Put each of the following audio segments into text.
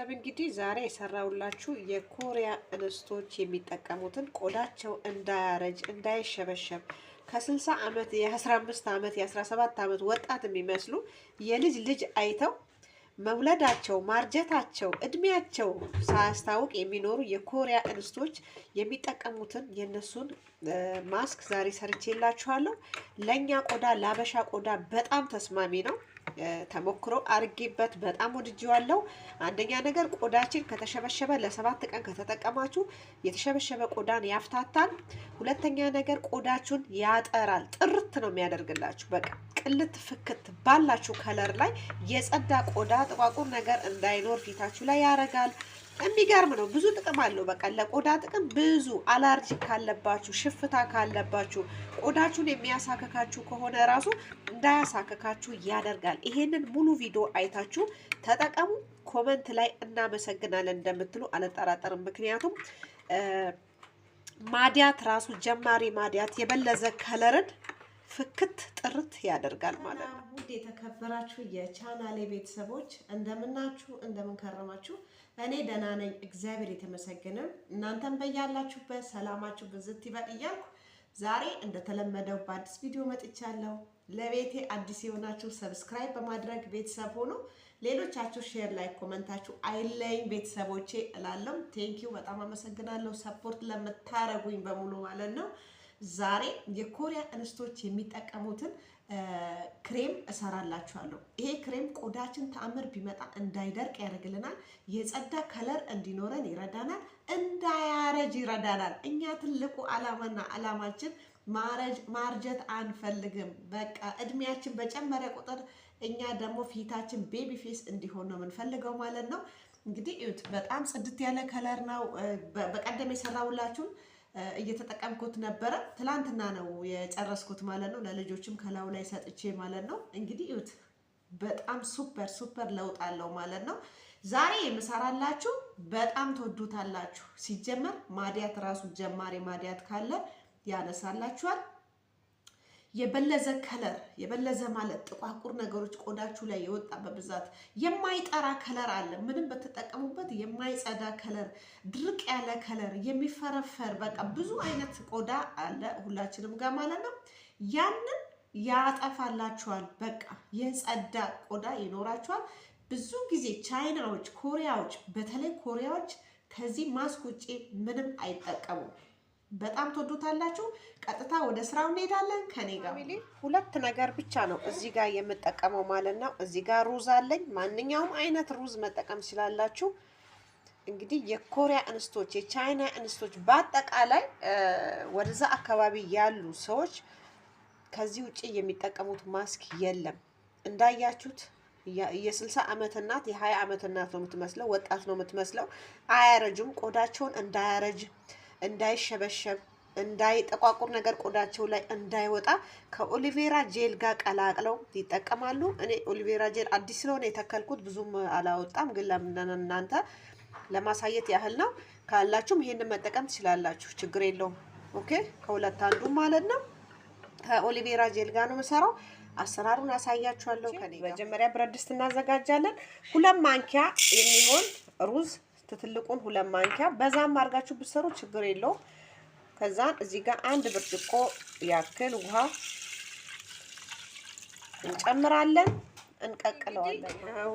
እንግዲህ ዛሬ የሰራውላችሁ የኮሪያ እንስቶች የሚጠቀሙትን ቆዳቸው እንዳያረጅ እንዳይሸበሸብ ከ60 ዓመት የ15 ዓመት የ17 ዓመት ወጣት የሚመስሉ የልጅ ልጅ አይተው መውለዳቸው ማርጀታቸው እድሜያቸው ሳያስታውቅ የሚኖሩ የኮሪያ እንስቶች የሚጠቀሙትን የነሱን ማስክ ዛሬ ሰርቼላችኋለሁ። ለኛ ቆዳ ላበሻ ቆዳ በጣም ተስማሚ ነው። ተሞክሮ አርጌበት በጣም ወድጄዋለሁ። አንደኛ ነገር ቆዳችን ከተሸበሸበ ለ7 ቀን ከተጠቀማችሁ የተሸበሸበ ቆዳን ያፍታታል። ሁለተኛ ነገር ቆዳችሁን ያጠራል፣ ጥርት ነው የሚያደርግላችሁ። በቃ ቅልት ፍክት ባላችሁ ከለር ላይ የጸዳ ቆዳ ጥቋቁር ነገር እንዳይኖር ፊታችሁ ላይ ያረጋል። የሚገርም ነው። ብዙ ጥቅም አለው። በቃ ለቆዳ ጥቅም ብዙ። አላርጂ ካለባችሁ፣ ሽፍታ ካለባችሁ፣ ቆዳችሁን የሚያሳከካችሁ ከሆነ ራሱ እንዳያሳከካችሁ ያደርጋል። ይሄንን ሙሉ ቪዲዮ አይታችሁ ተጠቀሙ። ኮመንት ላይ እናመሰግናለን እንደምትሉ አልጠራጠርም። ምክንያቱም ማዲያት ራሱ ጀማሪ ማዲያት የበለዘ ከለርን ፍክት ጥርት ያደርጋል ማለት ነው። ውድ የተከበራችሁ የቻናሌ ቤተሰቦች እንደምናችሁ እንደምንከረማችሁ፣ እኔ ደህና ነኝ፣ እግዚአብሔር የተመሰገነ። እናንተም በያላችሁበት ሰላማችሁ ብዝት ይበል እያልኩ ዛሬ እንደተለመደው በአዲስ ቪዲዮ መጥቻለሁ። ለቤቴ አዲስ የሆናችሁ ሰብስክራይብ በማድረግ ቤተሰብ ሆኖ ሌሎቻችሁ ሼር ላይ ኮመንታችሁ አይለኝ ቤተሰቦቼ እላለሁ። ቴንኪው በጣም አመሰግናለሁ ሰፖርት ለምታረጉኝ በሙሉ ማለት ነው። ዛሬ የኮሪያ እንስቶች የሚጠቀሙትን ክሬም እሰራላችኋለሁ። ይሄ ክሬም ቆዳችን ተአምር ቢመጣ እንዳይደርቅ ያደርግልናል። የጸዳ ከለር እንዲኖረን ይረዳናል። እንዳያረጅ ይረዳናል። እኛ ትልቁ ዓላማና ዓላማችን ማርጀት አንፈልግም። በቃ እድሜያችን በጨመረ ቁጥር እኛ ደግሞ ፊታችን ቤቢ ፌስ እንዲሆን ነው የምንፈልገው ማለት ነው። እንግዲህ እዩት፣ በጣም ጽድት ያለ ከለር ነው። በቀደም የሰራውላችሁን እየተጠቀምኩት ነበረ። ትላንትና ነው የጨረስኩት ማለት ነው። ለልጆችም ከላው ላይ ሰጥቼ ማለት ነው። እንግዲህ እዩት፣ በጣም ሱፐር ለውጥ አለው ማለት ነው። ዛሬ የምሰራላችሁ በጣም ትወዱታላችሁ። ሲጀመር ማዲያት ራሱ ጀማሪ ማዲያት ካለ ያነሳላችኋል። የበለዘ ከለር፣ የበለዘ ማለት ጥቋቁር ነገሮች ቆዳችሁ ላይ የወጣ በብዛት የማይጠራ ከለር አለ። ምንም በተጠቀሙበት የማይጸዳ ከለር፣ ድርቅ ያለ ከለር፣ የሚፈረፈር በቃ ብዙ አይነት ቆዳ አለ ሁላችንም ጋር ማለት ነው። ያንን ያጠፋላችኋል። በቃ የጸዳ ቆዳ ይኖራችኋል። ብዙ ጊዜ ቻይናዎች፣ ኮሪያዎች፣ በተለይ ኮሪያዎች ከዚህ ማስክ ውጪ ምንም አይጠቀሙም። በጣም ትወዱታላችሁ። ቀጥታ ወደ ስራው እንሄዳለን ከኔ ጋር። ሁለት ነገር ብቻ ነው እዚህ ጋር የምጠቀመው ማለት ነው። እዚህ ጋር ሩዝ አለኝ። ማንኛውም አይነት ሩዝ መጠቀም ስላላችሁ እንግዲህ የኮሪያ እንስቶች፣ የቻይና እንስቶች በአጠቃላይ ወደዛ አካባቢ ያሉ ሰዎች ከዚህ ውጪ የሚጠቀሙት ማስክ የለም። እንዳያችሁት የ60 ዓመት እናት የ20 ዓመት እናት ነው የምትመስለው፣ ወጣት ነው የምትመስለው። አያረጁም። ቆዳቸውን እንዳያረጅ እንዳይሸበሸብ እንዳይጠቋቁር ነገር ቆዳቸው ላይ እንዳይወጣ ከኦሊቬራ ጄል ጋር ቀላቅለው ይጠቀማሉ። እኔ ኦሊቬራ ጄል አዲስ ስለሆነ የተከልኩት ብዙም አላወጣም፣ ግን ለእናንተ ለማሳየት ያህል ነው። ካላችሁም ይሄንን መጠቀም ትችላላችሁ፣ ችግር የለውም። ኦኬ፣ ከሁለት አንዱ ማለት ነው። ከኦሊቬራ ጄል ጋር ነው የምሰራው። አሰራሩን አሳያችኋለሁ። መጀመሪያ ብረት ድስት እናዘጋጃለን። 2 ማንኪያ የሚሆን ሩዝ፣ ትልቁን 2 ማንኪያ፣ በዛም አድርጋችሁ ብትሰሩ ችግር የለውም። ከዛን እዚህ ጋር 1 ብርጭቆ ያክል ውሃ እንጨምራለን፣ እንቀቅለዋለን። ያው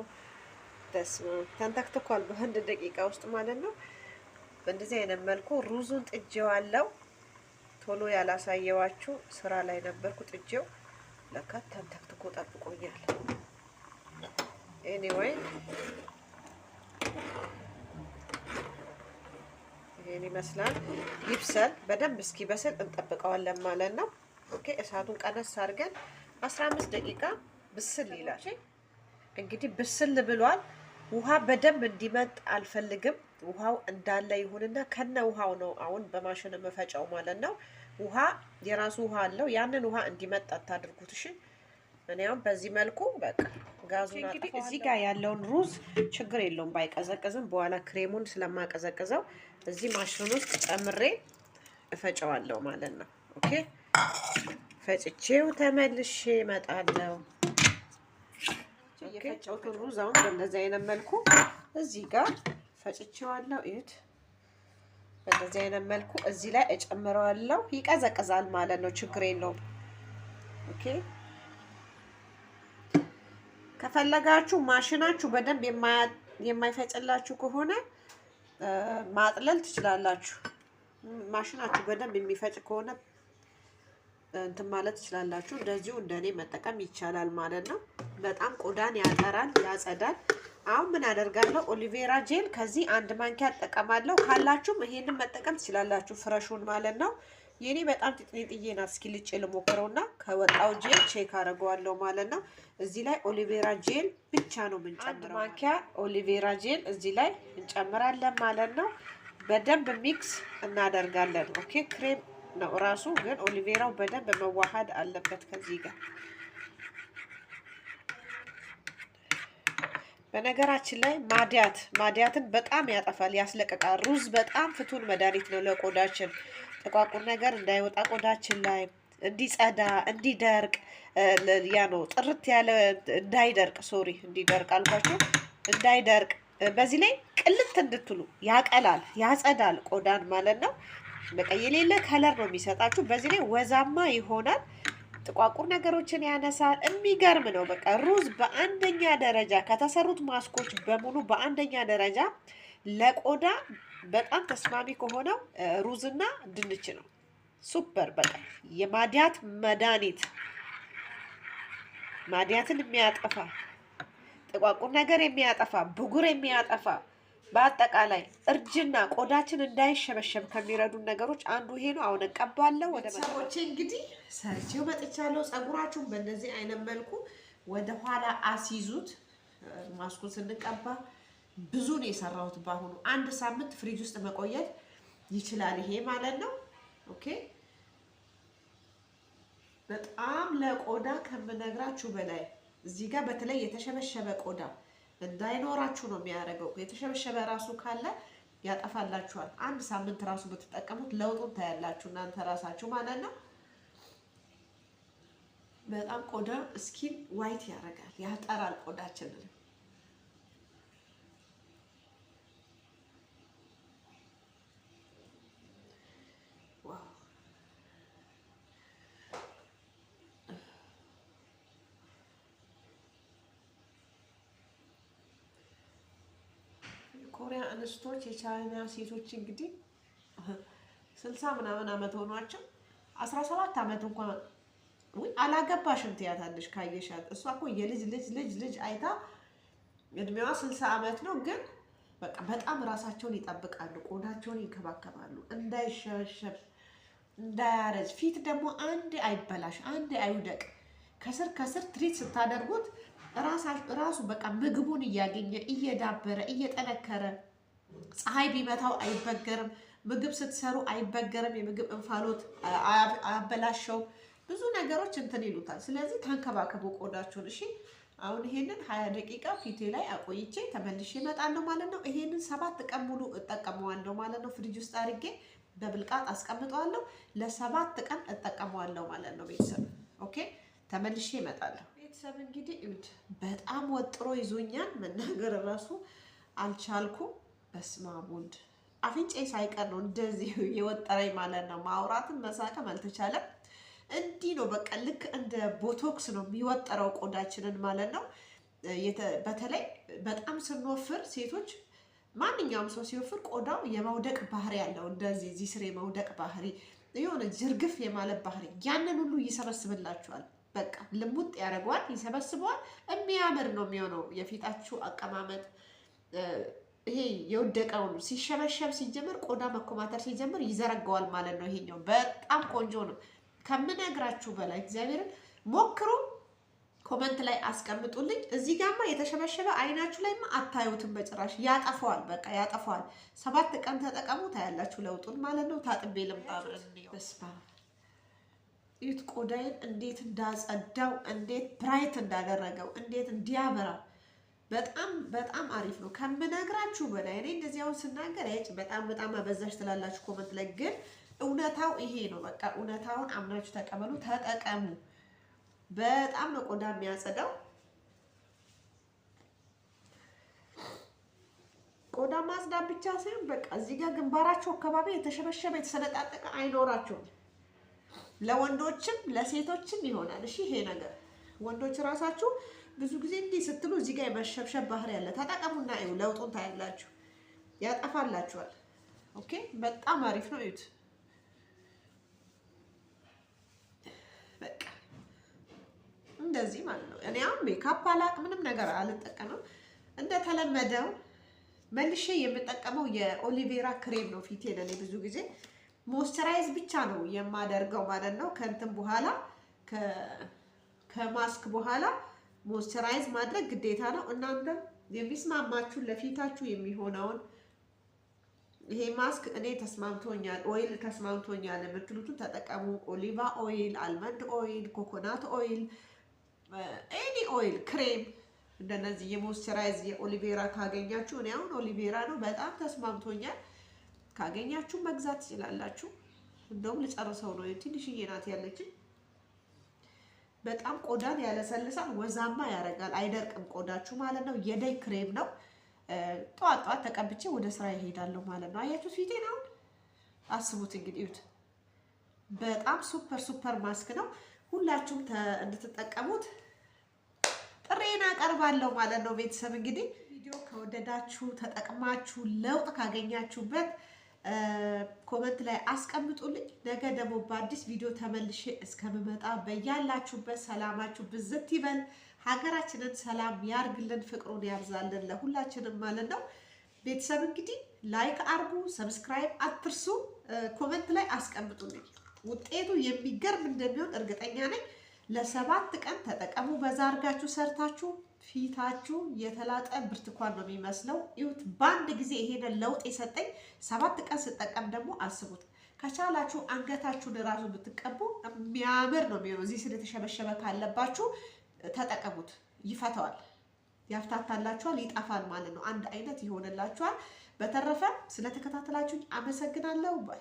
ተንተክትኳል በ1 ደቂቃ ውስጥ ማለት ነው። በእንደዚህ አይነት መልኩ ሩዙን ጥጄዋለሁ። ቶሎ ያላሳየዋችሁ ስራ ላይ ነበርኩ፣ ጥጄው ለካ ተንተክትኮ ጠብቆኛል። ኤኒዌይ ይሄን ይመስላል። ይብሰል፣ በደንብ እስኪበስል እንጠብቀዋለን ማለት ነው። ኦኬ፣ እሳቱን ቀነስ አድርገን 15 ደቂቃ ብስል ይላል። እንግዲህ ብስል ብሏል። ውሃ በደንብ እንዲመጥ አልፈልግም። ውሃው እንዳለ ይሁንና ከነ ውሃው ነው አሁን በማሽን መፈጫው ማለት ነው። ውሃ የራሱ ውሃ አለው። ያንን ውሃ እንዲመጥ አታድርጉት። እሺ፣ እኔ አሁን በዚህ መልኩ በቃ ጋዙን አጥፋለሁ። እዚህ ጋር ያለውን ሩዝ ችግር የለውም ባይቀዘቅዝም፣ በኋላ ክሬሙን ስለማቀዘቅዘው እዚህ ማሽን ውስጥ ጨምሬ እፈጨዋለሁ ማለት ነው። ኦኬ፣ ፈጭቼው ተመልሼ እመጣለሁ። የፈጨሁትን ሩዝ አሁን በእንደዚህ አይነት መልኩ እዚህ ጋር ፈጭቼዋለሁ። እዩት። በዚህ አይነት መልኩ እዚህ ላይ እጨምረዋለሁ። ይቀዘቅዛል ማለት ነው፣ ችግር የለውም። ኦኬ። ከፈለጋችሁ ማሽናችሁ በደንብ የማይፈጭላችሁ ከሆነ ማጥለል ትችላላችሁ። ማሽናችሁ በደንብ የሚፈጭ ከሆነ እንትን ማለት ትችላላችሁ። እንደዚሁ እንደኔ መጠቀም ይቻላል ማለት ነው። በጣም ቆዳን ያጠራል፣ ያጸዳል። አሁን ምን አደርጋለሁ? ኦሊቬራ ጄል ከዚህ 1 ማንኪያ እጠቀማለሁ። ካላችሁም ይሄንን መጠቀም ትችላላችሁ፣ ፍረሹን ማለት ነው። የኔ በጣም ጥጥዬ ናት። እስኪ ልጬ ልሞክረውና ከወጣው ጄል ቼክ አደርገዋለሁ ማለት ነው። እዚህ ላይ ኦሊቬራ ጄል ብቻ ነው የምንጨምረው። 1 ማንኪያ ኦሊቬራ ጄል እዚህ ላይ እንጨምራለን ማለት ነው። በደንብ ሚክስ እናደርጋለን። ኦኬ። ክሬም ነው ራሱ፣ ግን ኦሊቬራው በደንብ መዋሃድ አለበት ከዚህ ጋር። በነገራችን ላይ ማዲያትን በጣም ያጠፋል፣ ያስለቀቃል። ሩዝ በጣም ፍቱን መድኃኒት ነው ለቆዳችን። ጥቋቁር ነገር እንዳይወጣ ቆዳችን ላይ እንዲጸዳ፣ እንዲደርቅ፣ ያ ነው ጥርት ያለ እንዳይደርቅ፣ ሶሪ እንዲደርቅ አልኳችሁ፣ እንዳይደርቅ። በዚህ ላይ ቅልት እንድትሉ ያቀላል፣ ያጸዳል ቆዳን ማለት ነው። በቃ የሌለ ከለር ነው የሚሰጣችሁ። በዚህ ላይ ወዛማ ይሆናል፣ ጥቋቁር ነገሮችን ያነሳል። የሚገርም ነው። በቃ ሩዝ በአንደኛ ደረጃ ከተሰሩት ማስኮች በሙሉ በአንደኛ ደረጃ ለቆዳ በጣም ተስማሚ ከሆነው ሩዝና ድንች ነው። ሱፐር። በቃ የማዲያት መድኃኒት፣ ማዲያትን የሚያጠፋ ጥቋቁር ነገር የሚያጠፋ ብጉር የሚያጠፋ በአጠቃላይ እርጅና ቆዳችን እንዳይሸበሸብ ከሚረዱን ነገሮች አንዱ ይሄ ነው። አሁን እቀባለሁ። ወደ ሰዎች እንግዲህ ሰርቼው መጥቻለሁ። ፀጉራችሁን በእንደዚህ አይነት መልኩ ወደ ኋላ አስይዙት። ማስኩን ስንቀባ ብዙ ነው የሰራሁት። በአሁኑ 1 ሳምንት ፍሪጅ ውስጥ መቆየት ይችላል ይሄ ማለት ነው። ኦኬ። በጣም ለቆዳ ከምነግራችሁ በላይ እዚህ ጋር በተለይ የተሸበሸበ ቆዳ እንዳይኖራችሁ ነው የሚያደርገው። የተሸበሸበ ራሱ ካለ ያጠፋላችኋል። 1 ሳምንት ራሱ ብትጠቀሙት ለውጡን ታያላችሁ እናንተ ራሳችሁ ማለት ነው። በጣም ቆዳ ስኪን ዋይት ያደርጋል፣ ያጠራል ቆዳችንን። ኮሪያ እንስቶች የቻይና ሴቶች እንግዲህ 60 ምናምን አመት ሆኗቸው 17 አመት እንኳን አላገባሽም ትያታለሽ ካየሻት። እሷ እኮ የልጅ ልጅ አይታ እድሜዋ 60 አመት ነው። ግን በቃ በጣም ራሳቸውን ይጠብቃሉ፣ ቆዳቸውን ይንከባከባሉ፣ እንዳይሸበሸብ፣ እንዳያረጅ። ፊት ደግሞ አንዴ አይበላሽ፣ አንዴ አይውደቅ። ከስር ትሪት ስታደርጉት ራሱ በቃ ምግቡን እያገኘ እየዳበረ እየጠነከረ፣ ፀሐይ ቢመታው አይበገርም። ምግብ ስትሰሩ አይበገርም። የምግብ እንፋሎት አያበላሸው። ብዙ ነገሮች እንትን ይሉታል። ስለዚህ ተንከባከቡ ቆዳችሁን። እሺ። አሁን ይሄንን 20 ደቂቃ ፊቴ ላይ አቆይቼ ተመልሼ እመጣለሁ ማለት ነው። ይሄንን 7 ቀን ሙሉ እጠቀመዋለሁ ማለት ነው። ፍሪጅ ውስጥ አድርጌ በብልቃጥ አስቀምጠዋለሁ። ለ7 ቀን እጠቀመዋለሁ ማለት ነው ቤተሰብ። ኦኬ። ተመልሼ እመጣለሁ ቤተሰብ። እንግዲህ በጣም ወጥሮ ይዞኛል። መናገር ራሱ አልቻልኩም። በስመ አብ ወልድ። አፍንጫዬ ሳይቀር ነው እንደዚህ የወጠረኝ ማለት ነው። ማውራትም መሳቅም አልተቻለም። እንዲህ ነው በቃ ልክ እንደ ቦቶክስ ነው የሚወጠረው ቆዳችንን ማለት ነው። በተለይ በጣም ስንወፍር ሴቶች፣ ማንኛውም ሰው ሲወፍር ቆዳው የመውደቅ ባህሪ ያለው እንደዚህ እዚህ ስር የመውደቅ ባህሪ፣ የሆነ ዝርግፍ የማለት ባህሪ፣ ያንን ሁሉ ይሰበስብላችኋል። በቃ ልሙጥ ያደርገዋል፣ ይሰበስበዋል። የሚያምር ነው የሚሆነው የፊታችሁ አቀማመጥ። ይሄ የወደቀውን ሲሸበሸብ ሲጀምር ቆዳ መኮማተር ሲጀምር ይዘረጋዋል ማለት ነው። ይሄኛው በጣም ቆንጆ ነው ከምነግራችሁ በላይ። እግዚአብሔርን ሞክሩ። ኮመንት ላይ አስቀምጡልኝ። እዚህ ጋማ የተሸበሸበ አይናችሁ ላይማ አታዩትም በጭራሽ። ያጠፋዋል፣ በቃ ያጠፋዋል። 7 ቀን ተጠቀሙ፣ ታያላችሁ ለውጡን ማለት ነው። ታጥቤ ልምጣ። በስመ አብ ይት ቆዳዬን እንዴት እንዳጸዳው፣ እንዴት ብራይት እንዳደረገው፣ እንዴት እንዲያበራ በጣም አሪፍ ነው ከምነግራችሁ በላይ። እኔ እንደዚህ አሁን ስናገር በጣም አበዛሽ ትላላችሁ ኮመንት ላይ፣ ግን እውነታው ይሄ ነው። በቃ እውነታውን አምናችሁ ተቀበሉ፣ ተጠቀሙ። በጣም ነው ቆዳ የሚያጸዳው። ቆዳ ማጽዳት ብቻ ሳይሆን በቃ እዚህ ጋር ግንባራቸው አካባቢ የተሸበሸበ የተሰነጣጠቀ አይኖራቸውም። ለወንዶችም ለሴቶችም ይሆናል። እሺ ይሄ ነገር ወንዶች ራሳችሁ ብዙ ጊዜ እንዲህ ስትሉ እዚህ ጋር የመሸብሸብ ባህሪ ያለ ተጠቀሙና እዩ፣ ለውጡን ታያላችሁ፣ ያጠፋላችኋል። ኦኬ በጣም አሪፍ ነው። እዩት በቃ እንደዚህ ማለት ነው። እኔ አሁን ሜካፕ አላቅ ምንም ነገር አልጠቀምም። እንደተለመደው መልሼ የምጠቀመው የኦሊቬራ ክሬም ነው ፊቴ። ለኔ ብዙ ጊዜ ሞይስቸራይዝ ብቻ ነው የማደርገው ማለት ነው። ከእንትን በኋላ ከማስክ በኋላ ሞይስቸራይዝ ማድረግ ግዴታ ነው። እናንተ የሚስማማችሁ ለፊታችሁ የሚሆነውን ይሄ ማስክ እኔ ተስማምቶኛል፣ ኦይል ተስማምቶኛል የምትሉትን ተጠቀሙ። ኦሊቫ ኦይል፣ አልመንድ ኦይል፣ ኮኮናት ኦይል፣ ኤኒ ኦይል ክሬም እንደነዚህ የሞይስቸራይዝ የኦሊቬራ ካገኛችሁ፣ እኔ አሁን ኦሊቬራ ነው በጣም ተስማምቶኛል። ካገኛችሁ መግዛት ትችላላችሁ። እንደውም ልጨርሰው ነው፣ ትንሽዬ ናት ያለችኝ። በጣም ቆዳን ያለሰልሳል፣ ወዛማ ያደርጋል፣ አይደርቅም ቆዳችሁ ማለት ነው። የደይ ክሬም ነው። ጠዋት ጠዋት ተቀብቼ ወደ ስራ ይሄዳለሁ ማለት ነው። አያችሁ ፊቴን አሁን አስቡት እንግዲህ እዩት። በጣም ሱፐር ማስክ ነው። ሁላችሁም እንድትጠቀሙት ጥሬን አቀርባለሁ ማለት ነው። ቤተሰብ እንግዲህ ቪዲዮ ከወደዳችሁ ተጠቅማችሁ ለውጥ ካገኛችሁበት ኮመንት ላይ አስቀምጡልኝ። ነገ ደግሞ በአዲስ ቪዲዮ ተመልሼ እስከምመጣ በያላችሁበት ሰላማችሁ ብዝት ይበል። ሀገራችንን ሰላም ያርግልን፣ ፍቅሩን ያብዛልን ለሁላችንም ማለት ነው። ቤተሰብ እንግዲህ ላይክ አርጉ፣ ሰብስክራይብ አትርሱ። ኮመንት ላይ አስቀምጡልኝ። ውጤቱ የሚገርም እንደሚሆን እርግጠኛ ነኝ። ለ7 ቀን ተጠቀሙ። በዛ አርጋችሁ ሰርታችሁ ፊታችሁ የተላጠ ብርቱካን ነው የሚመስለው። ይሁት በአንድ ጊዜ ይሄንን ለውጥ የሰጠኝ 7 ቀን ስጠቀም ደግሞ አስቡት። ከቻላችሁ አንገታችሁን ራሱ ብትቀቡ የሚያምር ነው የሚሆነው። እዚህ ስለተሸበሸበ ካለባችሁ ተጠቀሙት፣ ይፈታዋል፣ ያፍታታላችኋል፣ ይጠፋል ማለት ነው። አንድ አይነት ይሆንላችኋል። በተረፈ ስለተከታተላችሁ አመሰግናለሁ ባይ